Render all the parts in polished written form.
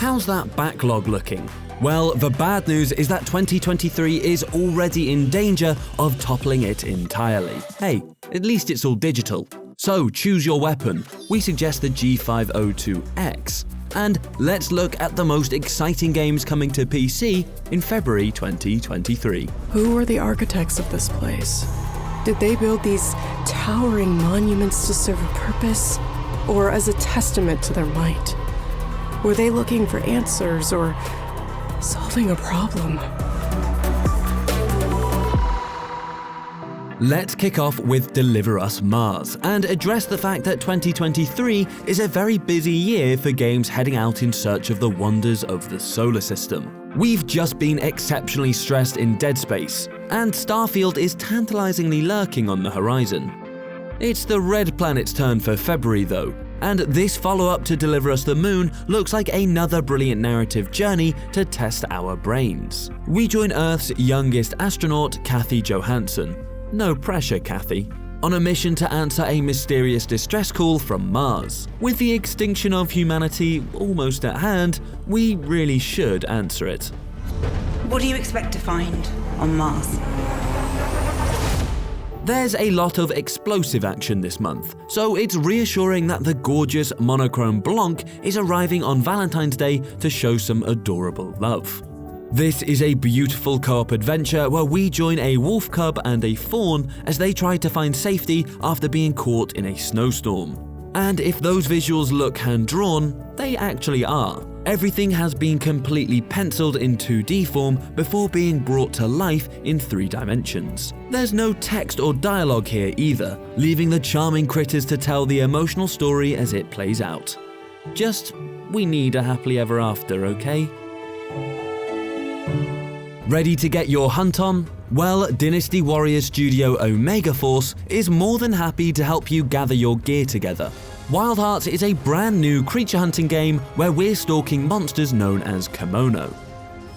How's that backlog looking? Well, the bad news is that 2023 is already in danger of toppling it entirely. Hey, at least it's all digital. So choose your weapon. We suggest the G502 X. And let's look at the most exciting games coming to PC in February 2023. Who were the architects of this place? Did they build these towering monuments to serve a purpose, or as a testament to their might? Were they looking for answers or solving a problem? Let's kick off with Deliver Us Mars and address the fact that 2023 is a very busy year for games heading out in search of the wonders of the solar system. We've just been exceptionally stressed in Dead Space, and Starfield is tantalizingly lurking on the horizon. It's the Red Planet's turn for February though, and this follow-up to Deliver Us the Moon looks like another brilliant narrative journey to test our brains. We join Earth's youngest astronaut, Kathy Johansson. No pressure, Kathy. On a mission to answer a mysterious distress call from Mars. With the extinction of humanity almost at hand, we really should answer it. What do you expect to find on Mars? There's a lot of explosive action this month, so it's reassuring that the gorgeous monochrome Blanc is arriving on Valentine's Day to show some adorable love. This is a beautiful co-op adventure where we join a wolf cub and a fawn as they try to find safety after being caught in a snowstorm. And if those visuals look hand-drawn, they actually are. Everything has been completely penciled in 2D form before being brought to life in 3 dimensions. There's no text or dialogue here either, leaving the charming critters to tell the emotional story as it plays out. Just, we need a happily ever after, okay? Ready to get your hunt on? Well, Dynasty Warrior studio Omega Force is more than happy to help you gather your gear together. Wild Hearts is a brand new creature hunting game where we're stalking monsters known as kimono.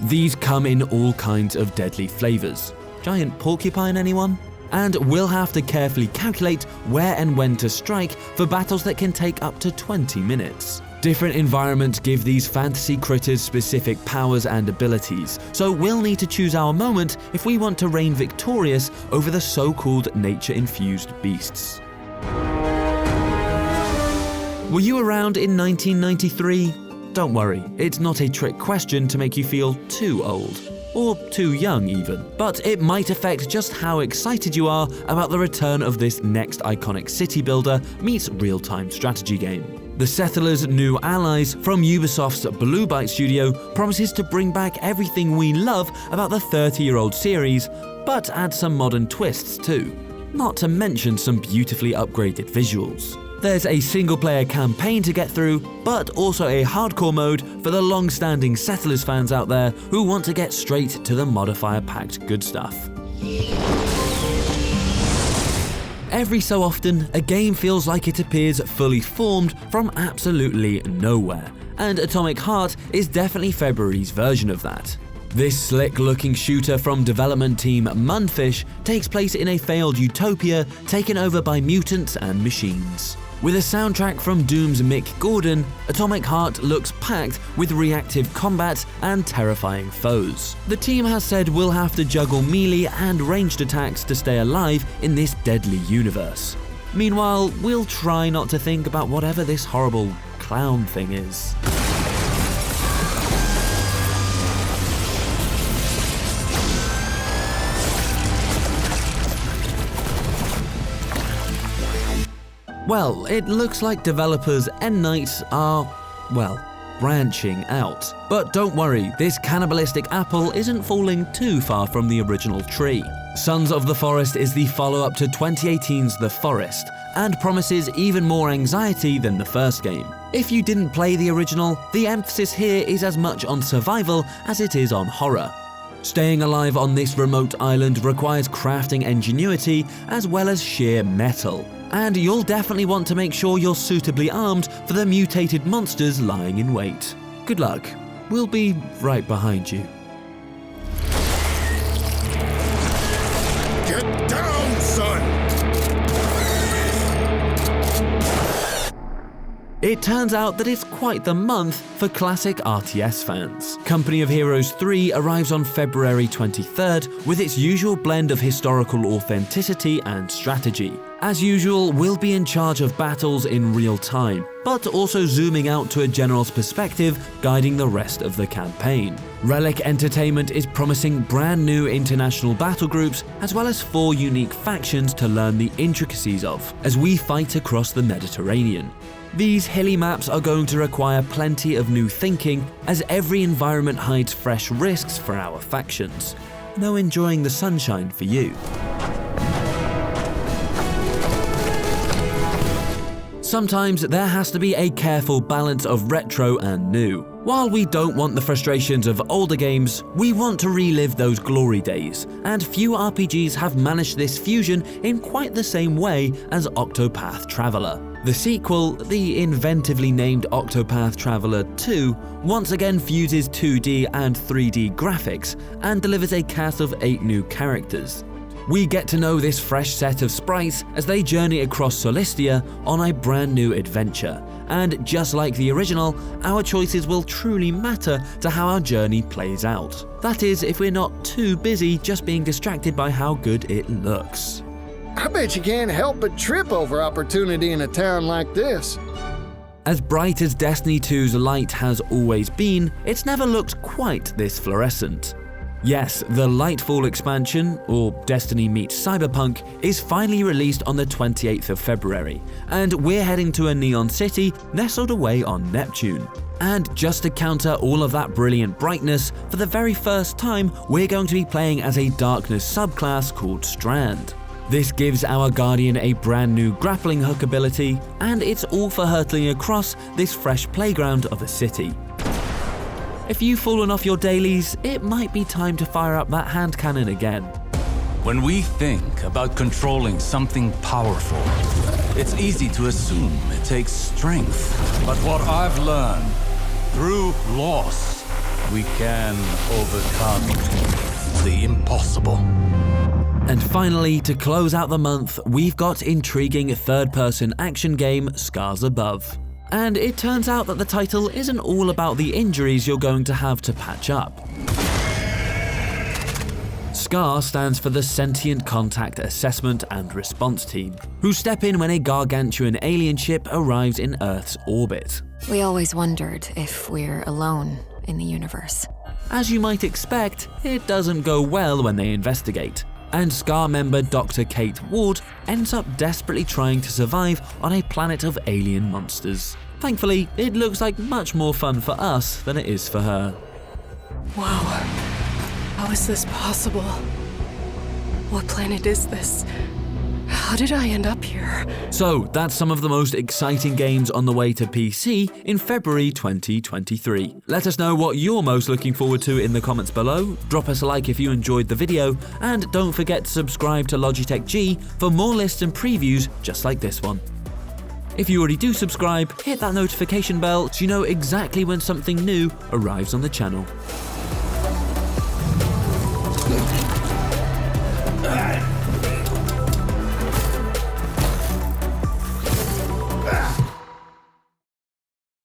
These come in all kinds of deadly flavors. Giant porcupine, anyone? And we'll have to carefully calculate where and when to strike for battles that can take up to 20 minutes. Different environments give these fantasy critters specific powers and abilities, so we'll need to choose our moment if we want to reign victorious over the so-called nature-infused beasts. Were you around in 1993? Don't worry, it's not a trick question to make you feel too old. Or too young even, but it might affect just how excited you are about the return of this next iconic city builder meets real-time strategy game. The Settlers' New Allies from Ubisoft's Blue Byte studio promises to bring back everything we love about the 30-year-old series, but add some modern twists too. Not to mention some beautifully upgraded visuals. There's a single-player campaign to get through, but also a hardcore mode for the long-standing Settlers fans out there who want to get straight to the modifier-packed good stuff. Every so often, a game feels like it appears fully formed from absolutely nowhere, and Atomic Heart is definitely February's version of that. This slick-looking shooter from development team Mundfish takes place in a failed utopia taken over by mutants and machines. With a soundtrack from Doom's Mick Gordon, Atomic Heart looks packed with reactive combat and terrifying foes. The team has said we'll have to juggle melee and ranged attacks to stay alive in this deadly universe. Meanwhile, we'll try not to think about whatever this horrible clown thing is. Well, it looks like developers N-Night are, well, branching out. But don't worry, this cannibalistic apple isn't falling too far from the original tree. Sons of the Forest is the follow-up to 2018's The Forest, and promises even more anxiety than the first game. If you didn't play the original, the emphasis here is as much on survival as it is on horror. Staying alive on this remote island requires crafting ingenuity as well as sheer metal. And you'll definitely want to make sure you're suitably armed for the mutated monsters lying in wait. Good luck. We'll be right behind you. Get down, son! It turns out that it's quite the month for classic RTS fans. Company of Heroes 3 arrives on February 23rd with its usual blend of historical authenticity and strategy. As usual, we'll be in charge of battles in real time, but also zooming out to a general's perspective, guiding the rest of the campaign. Relic Entertainment is promising brand new international battle groups, as well as 4 unique factions to learn the intricacies of, as we fight across the Mediterranean. These hilly maps are going to require plenty of new thinking, as every environment hides fresh risks for our factions. No enjoying the sunshine for you. Sometimes there has to be a careful balance of retro and new. While we don't want the frustrations of older games, we want to relive those glory days, and few RPGs have managed this fusion in quite the same way as Octopath Traveler. The sequel, the inventively named Octopath Traveler II, once again fuses 2D and 3D graphics and delivers a cast of 8 new characters. We get to know this fresh set of sprites as they journey across Solistia on a brand new adventure. And just like the original, our choices will truly matter to how our journey plays out. That is, if we're not too busy just being distracted by how good it looks. I bet you can't help but trip over opportunity in a town like this. As bright as Destiny 2's light has always been, it's never looked quite this fluorescent. Yes, the Lightfall expansion, or Destiny meets Cyberpunk, is finally released on the 28th of February, and we're heading to a neon city nestled away on Neptune. And just to counter all of that brilliant brightness, for the very first time, we're going to be playing as a darkness subclass called Strand. This gives our Guardian a brand new grappling hook ability, and it's all for hurtling across this fresh playground of a city. If you've fallen off your dailies, it might be time to fire up that hand cannon again. When we think about controlling something powerful, it's easy to assume it takes strength. But what I've learned, through loss, we can overcome the impossible. And finally, to close out the month, we've got intriguing third-person action game Scars Above. And it turns out that the title isn't all about the injuries you're going to have to patch up. SCAR stands for the Sentient Contact Assessment and Response Team, who step in when a gargantuan alien ship arrives in Earth's orbit. We always wondered if we're alone in the universe. As you might expect, it doesn't go well when they investigate, and SCAR member Dr. Kate Ward ends up desperately trying to survive on a planet of alien monsters. Thankfully, it looks like much more fun for us than it is for her. Wow. How is this possible? What planet is this? How did I end up here? So, that's some of the most exciting games on the way to PC in February 2023. Let us know what you're most looking forward to in the comments below, drop us a like if you enjoyed the video, and don't forget to subscribe to Logitech G for more lists and previews just like this one. If you already do subscribe, hit that notification bell so you know exactly when something new arrives on the channel.